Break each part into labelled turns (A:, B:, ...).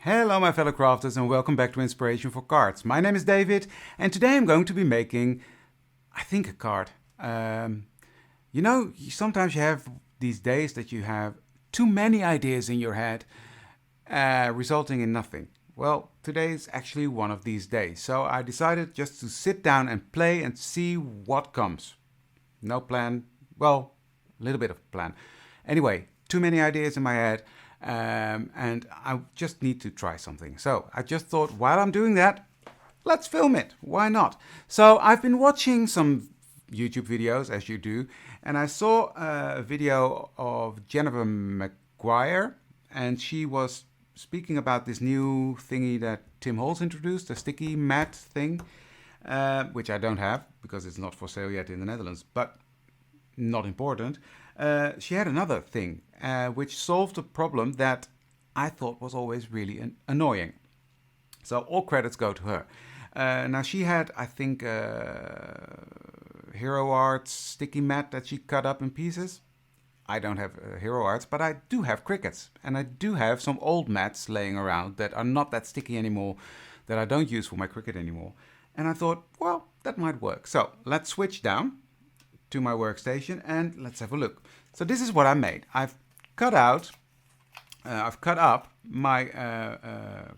A: Hello my fellow crafters and welcome back to Inspiration for Cards. My name is David and today I'm going to be making, I think, a card. Sometimes you have these days that you have too many ideas in your head, resulting in nothing. Well, today is actually one of these days, so I decided just to sit down and play and see what comes. No plan, well, a little bit of a plan. Anyway, too many ideas in my head. And I just need to try something. So I just thought, while I'm doing that, let's film it. Why not? So I've been watching some YouTube videos, as you do, and I saw a video of Jennifer McGuire, and she was speaking about this new thingy that Tim Holtz introduced, a sticky mat thing, which I don't have because it's not for sale yet in the Netherlands, but not important. She had another thing which solved a problem that I thought was always really annoying. So all credits go to her. Now she had, I think, Hero Arts sticky mat that she cut up in pieces. I don't have Hero Arts, but I do have Cricuts. And I do have some old mats laying around that are not that sticky anymore, that I don't use for my Cricut anymore. And I thought, well, that might work. So let's switch down to my workstation and let's have a look. So this is what I made. I've cut up my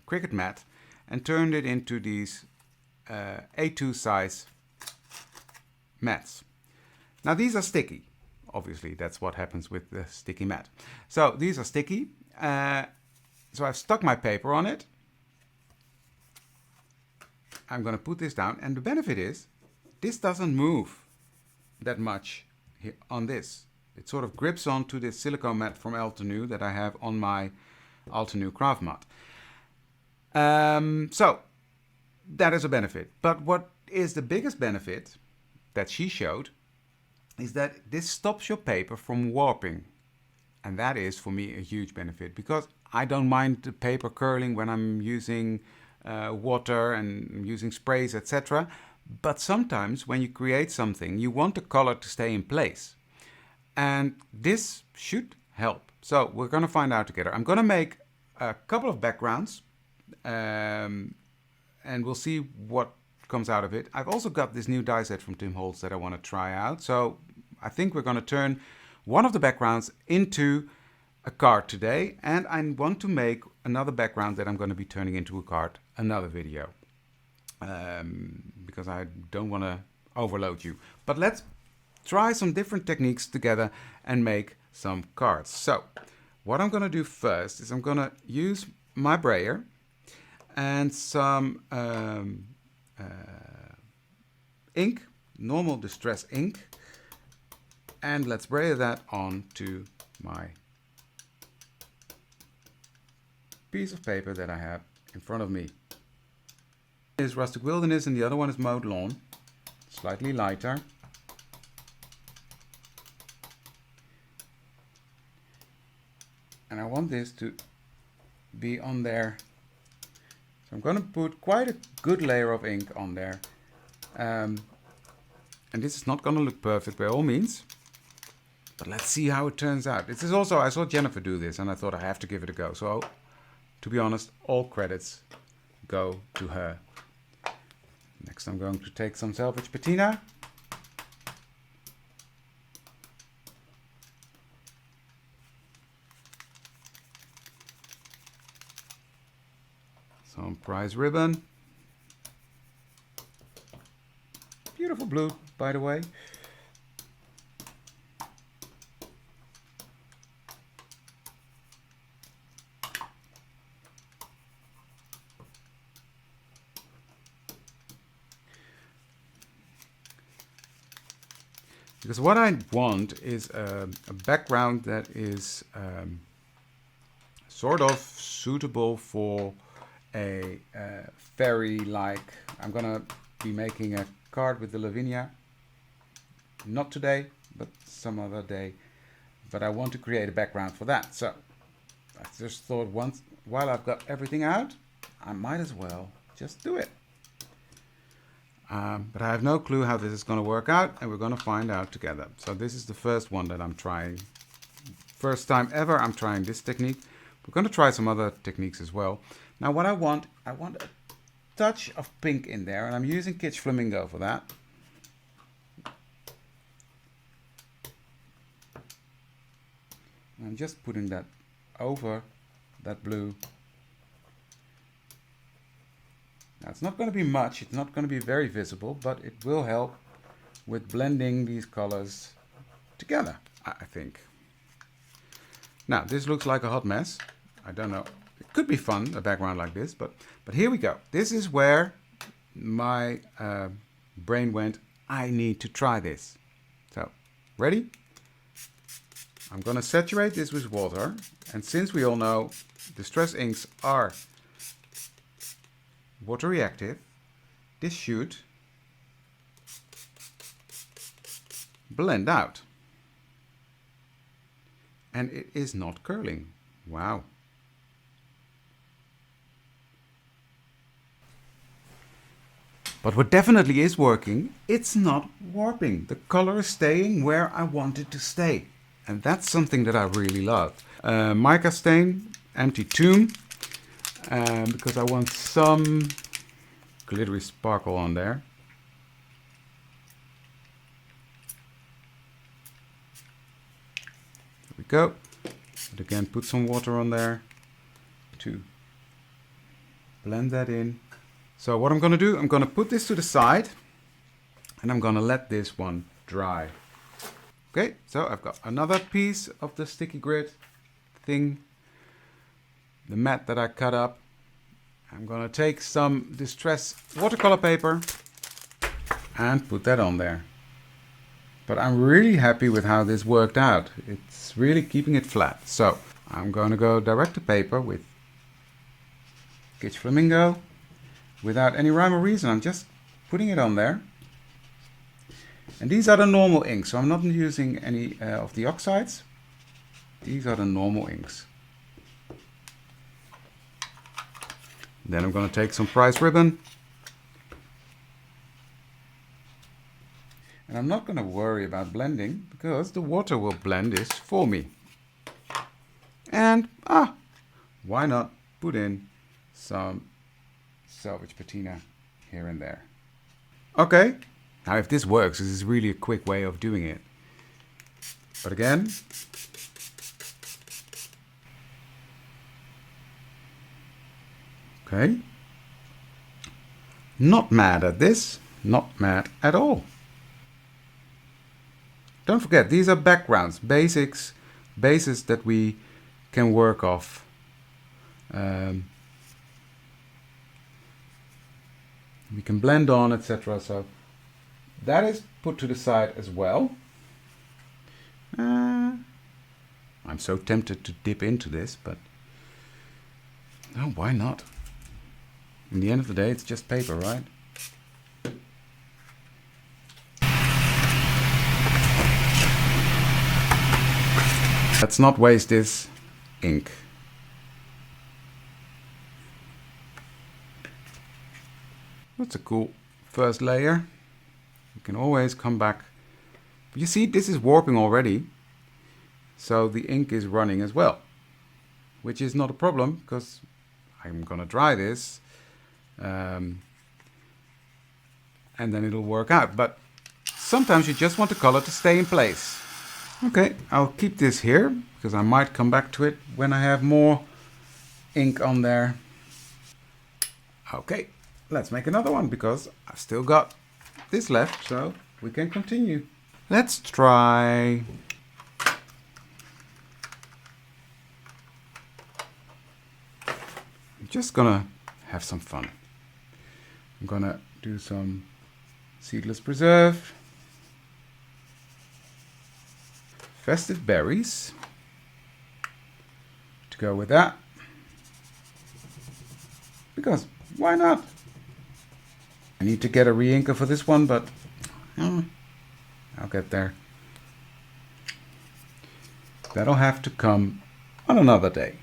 A: Cricut mat and turned it into these A2 size mats. Now these are sticky. Obviously, that's what happens with the sticky mat. So these are sticky. So I've stuck my paper on it. I'm going to put this down, and the benefit is this doesn't move that much here on this. It sort of grips onto this silicone mat from Altenew that I have on my Altenew craft mat. So that is a benefit. But what is the biggest benefit that she showed is that this stops your paper from warping. And that is for me a huge benefit because I don't mind the paper curling when I'm using water and using sprays, etc. But sometimes when you create something, you want the color to stay in place. And this should help. So we're going to find out together. I'm going to make a couple of backgrounds and we'll see what comes out of it. I've also got this new die set from Tim Holtz that I want to try out. So I think we're going to turn one of the backgrounds into a card today. And I want to make another background that I'm going to be turning into a card another video. Because I don't want to overload you. But let's try some different techniques together and make some cards. So what I'm going to do first is I'm going to use my brayer and some ink, normal distress ink, and let's brayer that onto my piece of paper that I have in front of me. Is Rustic Wilderness and the other one is Mowed Lawn, slightly lighter. And I want this to be on there. So I'm going to put quite a good layer of ink on there. And this is not going to look perfect by all means. But let's see how it turns out. This is also, I saw Jennifer do this and I thought I have to give it a go. So to be honest, all credits go to her. Next I'm going to take some salvage patina. Some prize ribbon. Beautiful blue, by the way. Because what I want is a background that is sort of suitable for a fairy-like. I'm gonna be making a card with the Lavinia. Not today, but some other day. But I want to create a background for that. So I just thought while I've got everything out, I might as well just do it. But I have no clue how this is going to work out, and we're going to find out together. So this is the first one that I'm trying. First time ever I'm trying this technique. We're going to try some other techniques as well. Now what I want a touch of pink in there, and I'm using Kitsch Flamingo for that. I'm just putting that over that blue. Now it's not going to be much, it's not going to be very visible, but it will help with blending these colors together, I think. Now this looks like a hot mess. I don't know, it could be fun, a background like this, but here we go. This is where my brain went, I need to try this. So, ready? I'm going to saturate this with water, and since we all know distress inks are water reactive, this should blend out. And it is not curling. Wow. But what definitely is working, it's not warping. The color is staying where I want it to stay. And that's something that I really love. Mica stain, empty tomb, because I want some glittery sparkle on there. There we go. But again, put some water on there to blend that in. So what I'm going to do, I'm going to put this to the side and I'm going to let this one dry. Okay, so I've got another piece of the sticky grid thing, the mat that I cut up. I'm going to take some distress watercolor paper and put that on there. But I'm really happy with how this worked out. It's really keeping it flat. So I'm going to go direct to paper with Kitsch Flamingo without any rhyme or reason. I'm just putting it on there. And these are the normal inks, so I'm not using any of the oxides. These are the normal inks. Then I'm going to take some prize ribbon. And I'm not going to worry about blending because the water will blend this for me. And why not put in some salvage patina here and there. Okay. Now if this works, this is really a quick way of doing it. But again, okay, not mad at this, not mad at all. Don't forget, these are backgrounds, bases that we can work off. We can blend on, etc. So that is put to the side as well. I'm so tempted to dip into this, but no, why not? In the end of the day, it's just paper, right? Let's not waste this ink. That's a cool first layer. You can always come back. But you see, this is warping already. So the ink is running as well, which is not a problem because I'm going to dry this and then it'll work out. But sometimes you just want the color to stay in place. Okay, I'll keep this here because I might come back to it when I have more ink on there. Okay, let's make another one because I've still got this left, so we can continue. Let's try I'm just gonna have some fun. I'm gonna do some seedless preserve, festive berries to go with that, because why not? I need to get a re-inker for this one, but I'll get there. That'll have to come on another day.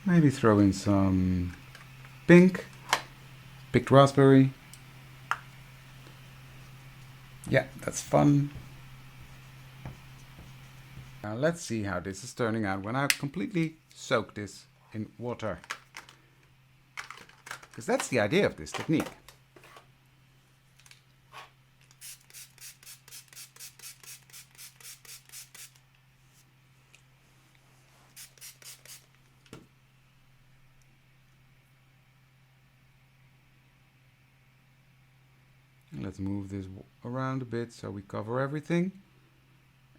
A: Maybe throw in some pink, picked raspberry. Yeah, that's fun. Now let's see how this is turning out when I completely soak this in water. because that's the idea of this technique. Let's move this around a bit so we cover everything.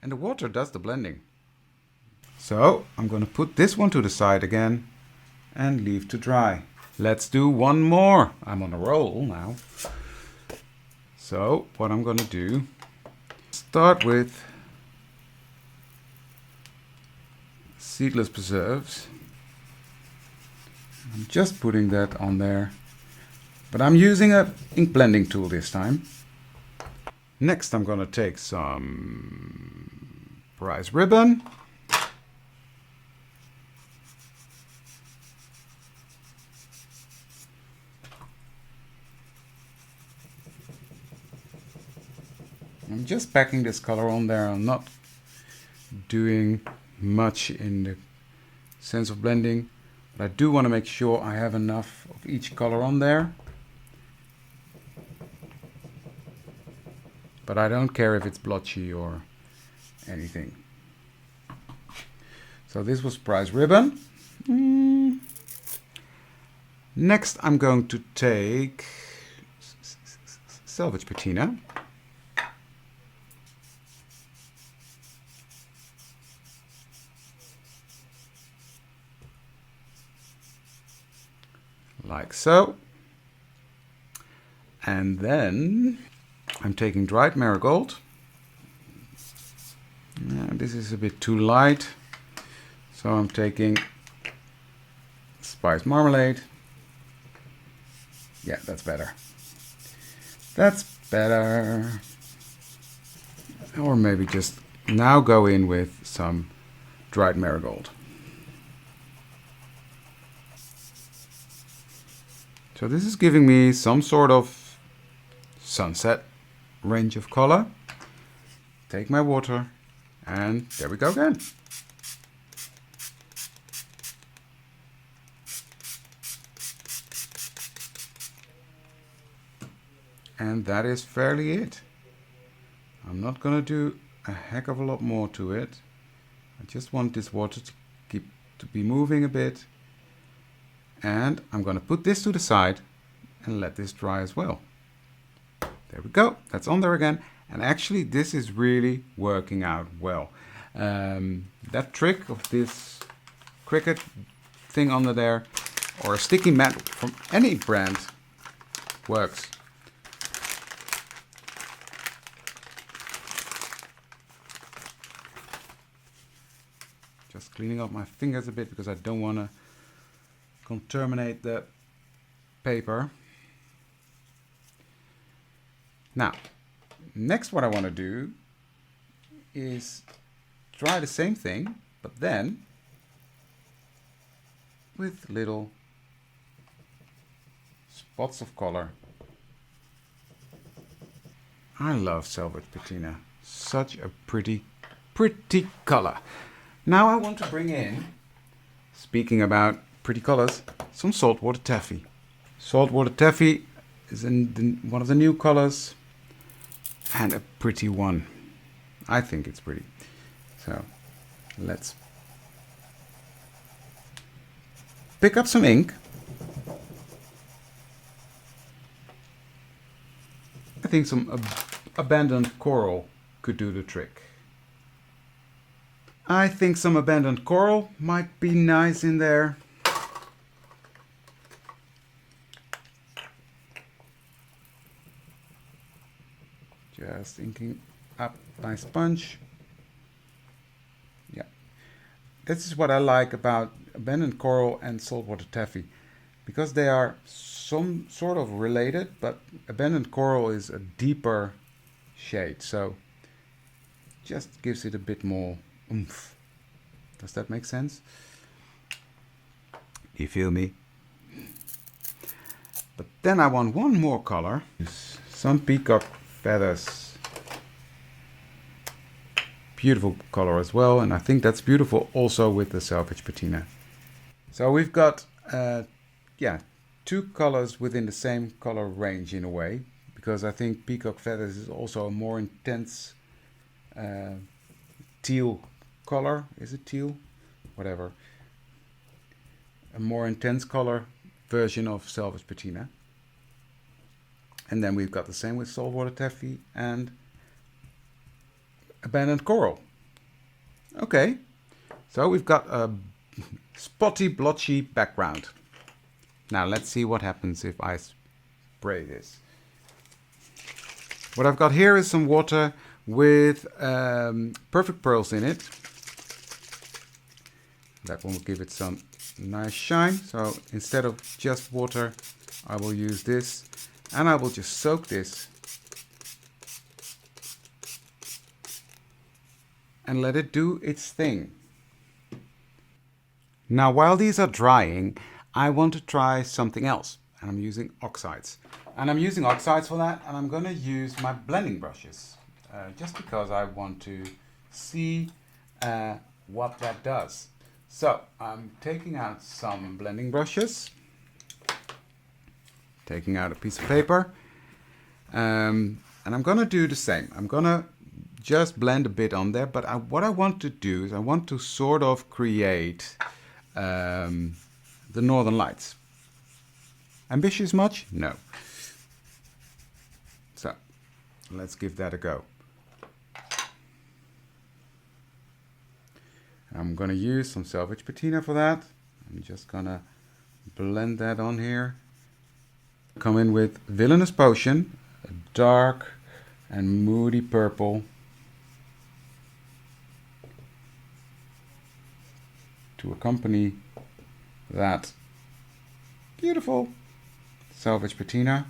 A: And the water does the blending. So I'm going to put this one to the side again and leave to dry. Let's do one more. I'm on a roll now. So what I'm going to do, start with seedless preserves. I'm just putting that on there. But I'm using an ink blending tool this time. Next I'm going to take some prize ribbon. I'm just packing this color on there. I'm not doing much in the sense of blending, but I do want to make sure I have enough of each color on there. But I don't care if it's blotchy or anything. So this was prize ribbon. Next I'm going to take selvage patina. Like so. And then I'm taking dried marigold. This is a bit too light, so I'm taking spiced marmalade. Yeah, that's better. That's better. Or maybe just now go in with some dried marigold. So this is giving me some sort of sunset range of color. Take my water and there we go again. And that is fairly it. I'm not gonna do a heck of a lot more to it. I just want this water to be moving a bit. And I'm gonna put this to the side and let this dry as well. There we go, that's on there again. And actually this is really working out well. That trick of this Cricut thing under there, or a sticky mat from any brand, works. Just cleaning up my fingers a bit because I don't want to contaminate the paper. Now, next what I want to do is try the same thing, but then with little spots of color. I love selvage patina. Such a pretty color. Now I want to bring in, speaking about pretty colors, some saltwater taffy. Saltwater taffy is one of the new colors. And a pretty one. I think it's pretty. So let's pick up some ink. I think some abandoned coral could do the trick. I think some abandoned coral might be nice in there. Just inking up my sponge. Yeah, this is what I like about abandoned coral and saltwater taffy, because they are some sort of related, but abandoned coral is a deeper shade, so just gives it a bit more oomph. Does that make sense? You feel me? But then I want one more color, some peacock feathers. Beautiful color as well, and I think that's beautiful also with the selvage patina. So we've got two colors within the same color range in a way, because I think Peacock Feathers is also a more intense teal color. Is it teal? Whatever. A more intense color version of Salvage Patina. And then we've got the same with Saltwater Taffy and Abandoned Coral. Okay, so we've got a spotty, blotchy background. Now let's see what happens if I spray this. What I've got here is some water with perfect pearls in it. That one will give it some nice shine. So instead of just water, I will use this, and I will just soak this and let it do its thing. Now while these are drying, I want to try something else, and I'm using oxides. And I'm using oxides for that, and I'm going to use my blending brushes, just because I want to see what that does. So I'm taking out some blending brushes, taking out a piece of paper, and I'm going to do the same. I'm going to just blend a bit on there, but what I want to do is I want to sort of create the Northern Lights. Ambitious much? No. So let's give that a go. I'm going to use some Salvage Patina for that. I'm just going to blend that on here. Come in with Villainous Potion, a dark and moody purple. To accompany that beautiful Salvage Patina.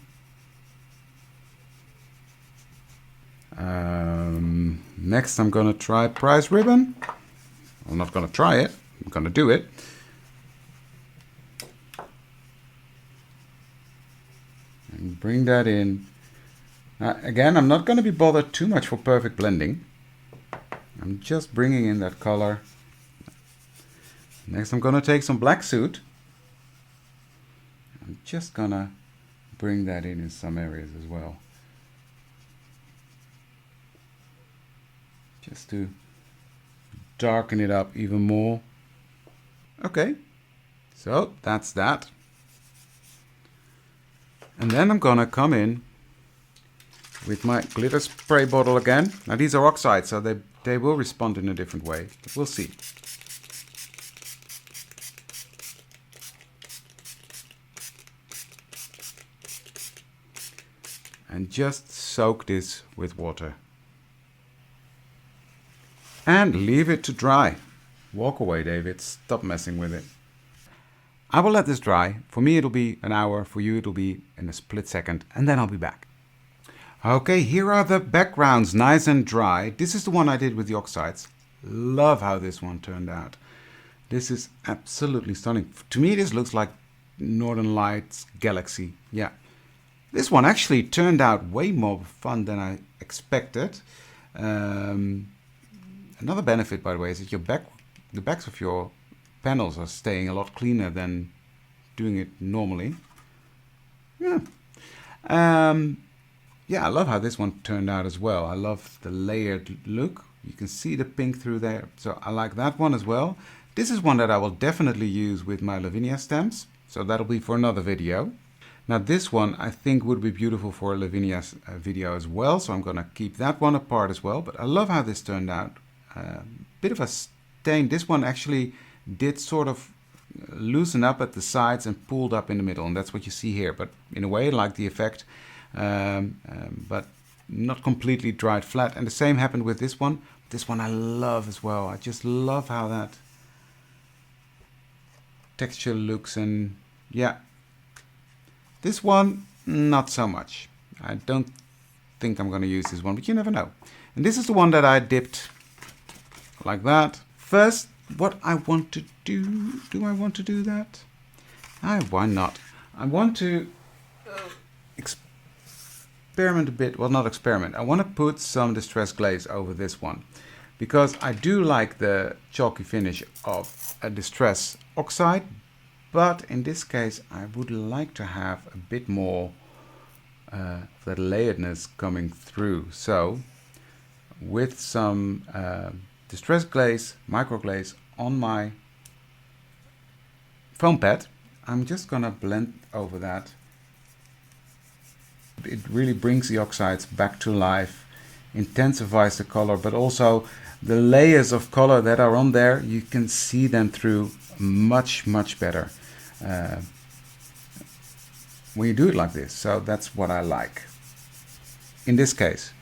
A: Next I'm going to try Prize Ribbon. I'm not going to try it, I'm going to do it. And bring that in. Again, I'm not going to be bothered too much for perfect blending. I'm just bringing in that color. Next I'm going to take some Black Soot. I'm just going to bring that in some areas as well. Just to darken it up even more. Okay, so that's that. And then I'm going to come in with my glitter spray bottle again. Now these are oxides, so they will respond in a different way. But we'll see. And just soak this with water. And leave it to dry. Walk away, David. Stop messing with it. I will let this dry. For me it'll be an hour. For you it'll be in a split second. And then I'll be back. Okay, here are the backgrounds, nice and dry. This is the one I did with the oxides. Love how this one turned out. This is absolutely stunning. To me this looks like Northern Lights Galaxy. Yeah. This one actually turned out way more fun than I expected. Another benefit, by the way, is that the backs of your panels are staying a lot cleaner than doing it normally. Yeah. Yeah, I love how this one turned out as well. I love the layered look. You can see the pink through there. So I like that one as well. This is one that I will definitely use with my Lavinia stems. So that'll be for another video. Now this one I think would be beautiful for a Lavinia video as well. So I'm going to keep that one apart as well. But I love how this turned out. Bit of a stain. This one actually did sort of loosen up at the sides and pulled up in the middle. And that's what you see here. But in a way I like the effect. But not completely dried flat. And the same happened with this one. This one I love as well. I just love how that texture looks. And yeah, this one not so much. I don't think I'm going to use this one, but you never know. And this is the one that I dipped like that. First, what I want to do I want to do that? Why not? I want to experiment a bit. Well, not experiment. I want to put some distressed glaze over this one because I do like the chalky finish of a distress oxide, but in this case I would like to have a bit more of that layeredness coming through. So with some distress glaze, micro glaze on my foam pad, I'm just gonna blend over that. It really brings the oxides back to life, intensifies the color, but also the layers of color that are on there, you can see them through much better when you do it like this. So that's what I like in this case.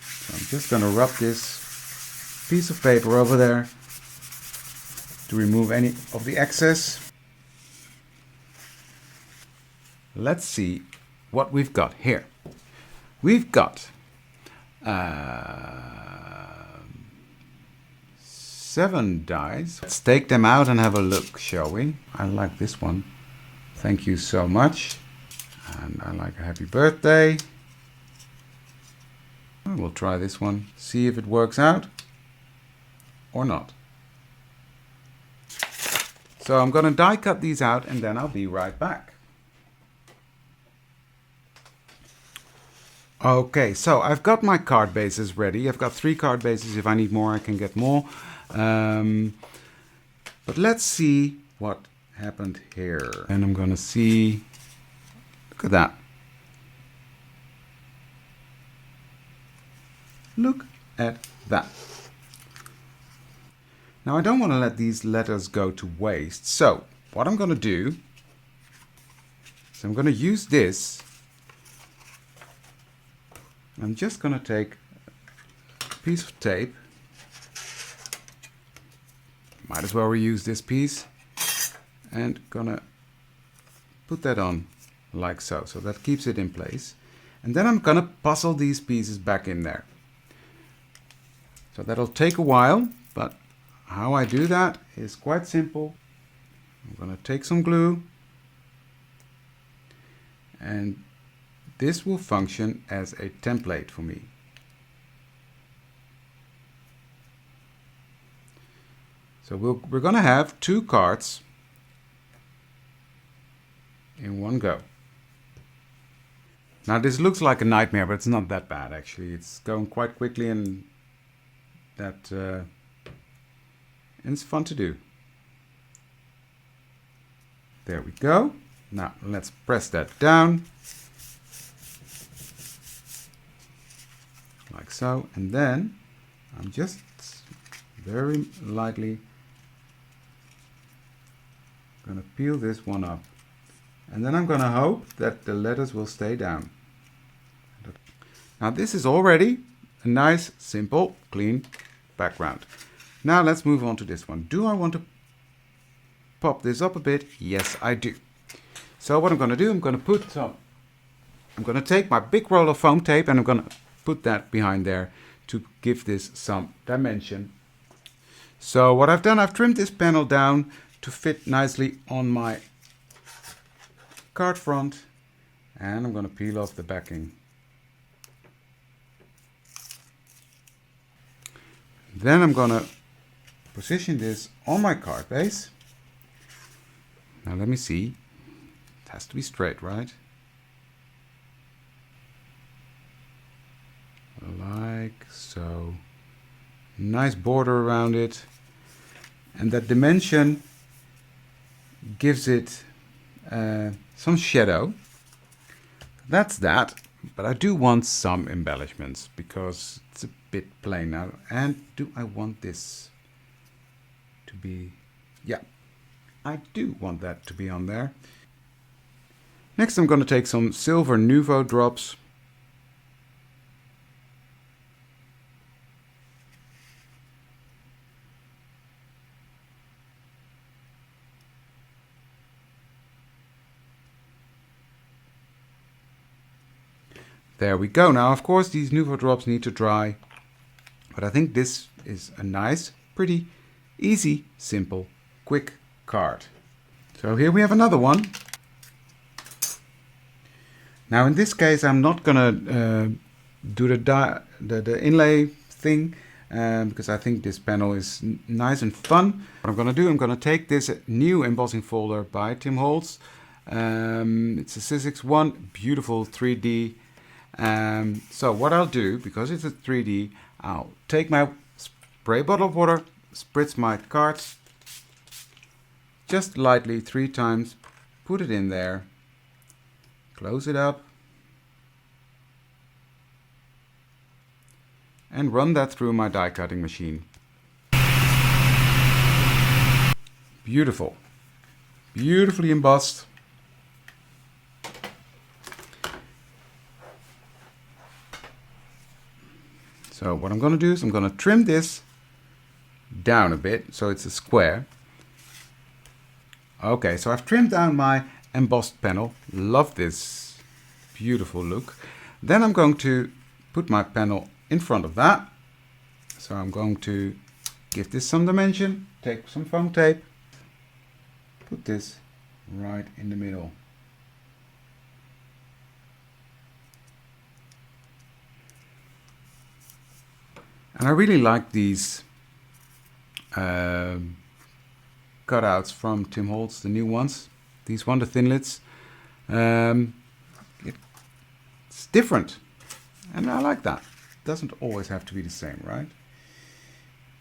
A: So I'm just going to rub this piece of paper over there to remove any of the excess. Let's see what we've got here. We've got 7 dies. Let's take them out and have a look, shall we? I like this one. Thank you so much. And I like a happy birthday. We'll try this one, see if it works out or not. So I'm going to die cut these out and then I'll be right back. Okay, so I've got my card bases ready. I've got 3 card bases. If I need more, I can get more. But let's see what happened here. And I'm gonna see, look at that. Look at that. Now I don't want to let these letters go to waste. So what I'm gonna do is I'm gonna use this. I'm just going to take a piece of tape, might as well reuse this piece, and gonna put that on like so. So that keeps it in place. And then I'm going to puzzle these pieces back in there. So that'll take a while, but how I do that is quite simple. I'm going to take some glue, and this will function as a template for me. So we're going to have 2 cards in one go. Now this looks like a nightmare, but it's not that bad actually. It's going quite quickly and and it's fun to do. There we go. Now let's press that down. Like so, and then I'm just very lightly going to peel this one up, and then I'm going to hope that the letters will stay down. Now this is already a nice, simple, clean background. Now let's move on to this one. Do I want to pop this up a bit? Yes, I do. So what I'm going to do, I'm going to take my big roll of foam tape and I'm going to put that behind there to give this some dimension. So what I've done, I've trimmed this panel down to fit nicely on my card front, and I'm going to peel off the backing. Then I'm going to position this on my card base. Now let me see. It has to be straight, right? Like so. Nice border around it, and that dimension gives it some shadow. That's that, but I do want some embellishments because it's a bit plain now. And do I want this to be, yeah, I do want that to be on there. Next I'm going to take some silver Nuvo drops. There we go. Now, of course, these Nuvo drops need to dry, but I think this is a nice, pretty, easy, simple, quick card. So here we have another one. Now, in this case, I'm not gonna do the inlay thing. because I think this panel is nice and fun. What I'm going to do, I'm going to take this new embossing folder by Tim Holtz. It's a Sizzix one, beautiful 3D. So what I'll do, because it's a 3D, I'll take my spray bottle of water, spritz my cards just lightly 3 times, put it in there, close it up, and run that through my die cutting machine. Beautiful, beautifully embossed. So what I'm going to do is I'm going to trim this down a bit so it's a square. Okay, so I've trimmed down my embossed panel. Love this beautiful look. Then I'm going to put my panel in front of that. So I'm going to give this some dimension, take some foam tape, put this right in the middle. And I really like these cutouts from Tim Holtz, the new ones. These one, the Thinlits. It's different, and I like that. It doesn't always have to be the same, right?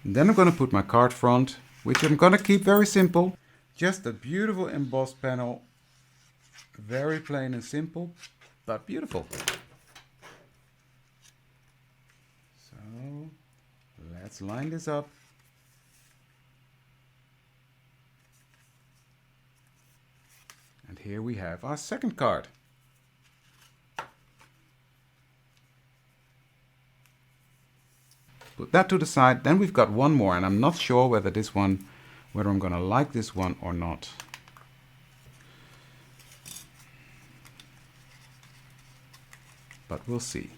A: And then I'm going to put my card front, which I'm going to keep very simple. Just a beautiful embossed panel. Very plain and simple, but beautiful. So let's line this up. And here we have our second card. Put that to the side. Then we've got one more, and I'm not sure whether I'm going to like this one or not. But we'll see.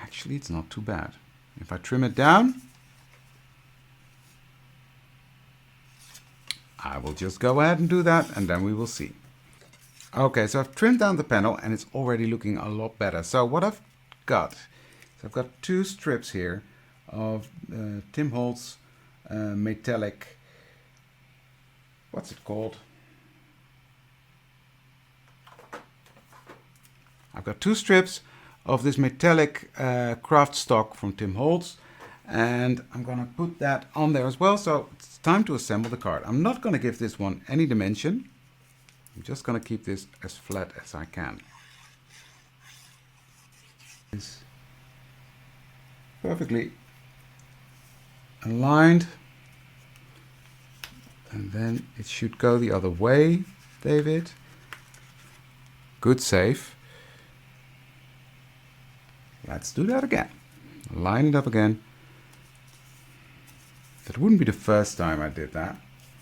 A: Actually, it's not too bad. If I trim it down, I will just go ahead and do that, and then we will see. Okay, so I've trimmed down the panel and it's already looking a lot better. So what I've got, I've got 2 strips here of Tim Holtz metallic, what's it called? I've got 2 strips of this metallic craft stock from Tim Holtz, and I'm gonna put that on there as well. So it's time to assemble the card. I'm not gonna give this one any dimension. I'm just gonna keep this as flat as I can. It's perfectly aligned, and then it should go the other way, David. Good save. Let's do that again. Line it up again. That wouldn't be the first time I did that.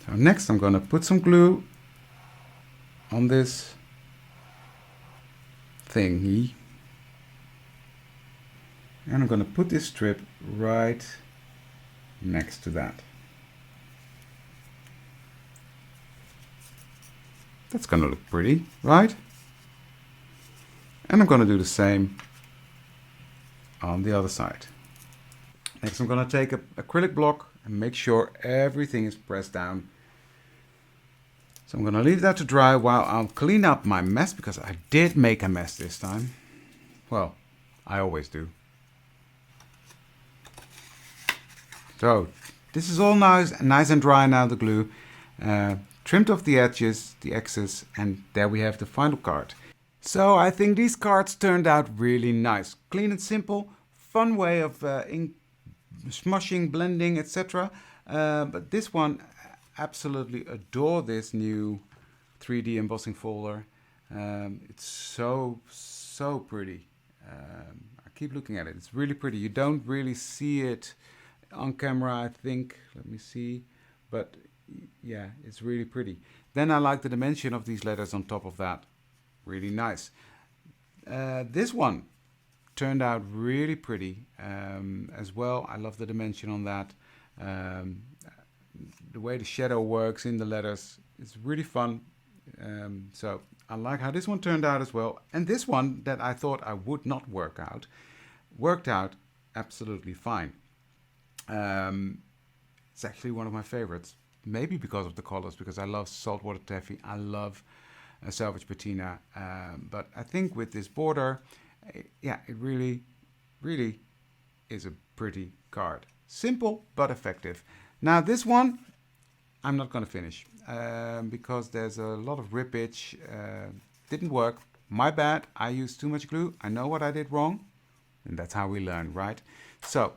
A: So next I'm going to put some glue on this thingy. And I'm going to put this strip right next to that. That's going to look pretty, right? And I'm going to do the same on the other side. Next I'm going to take an acrylic block and make sure everything is pressed down. So I'm going to leave that to dry while I'll clean up my mess, because I did make a mess this time. Well, I always do. So this is all nice and dry now, the glue. Trimmed off the edges, the excess, and there we have the final card. So I think these cards turned out really nice. Clean and simple, fun way of ink smushing, blending, etc. But this one, absolutely adore this new 3D embossing folder. It's so pretty. I keep looking at it. It's really pretty. You don't really see it on camera, I think. Let me see. But yeah, it's really pretty. Then I like the dimension of these letters on top of that. Really nice. This one turned out really pretty as well. I love the dimension on that. The way the shadow works in the letters, it's really fun. So I like how this one turned out as well. And this one that I thought I would not work out, worked out absolutely fine. It's actually one of my favorites. Maybe because of the colors, because I love saltwater taffy. I love selvage patina. But I think with this border, yeah, it really, really is a pretty card. Simple, but effective. Now this one, I'm not going to finish because there's a lot of rippage. Didn't work. My bad. I used too much glue. I know what I did wrong. And that's how we learn, right? So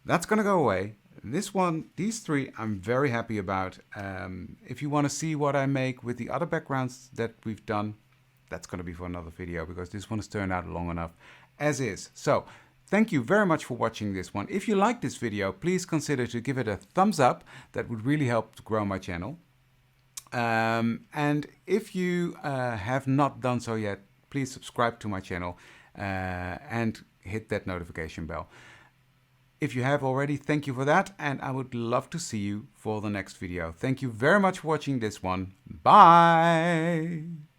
A: that's going to go away. This one, these three, I'm very happy about. If you want to see what I make with the other backgrounds that we've done, that's going to be for another video because this one has turned out long enough as is. So thank you very much for watching this one. If you like this video, please consider to give it a thumbs up. That would really help to grow my channel. And if you have not done so yet, please subscribe to my channel and hit that notification bell. If you have already, thank you for that, and I would love to see you for the next video. Thank you very much for watching this one. Bye!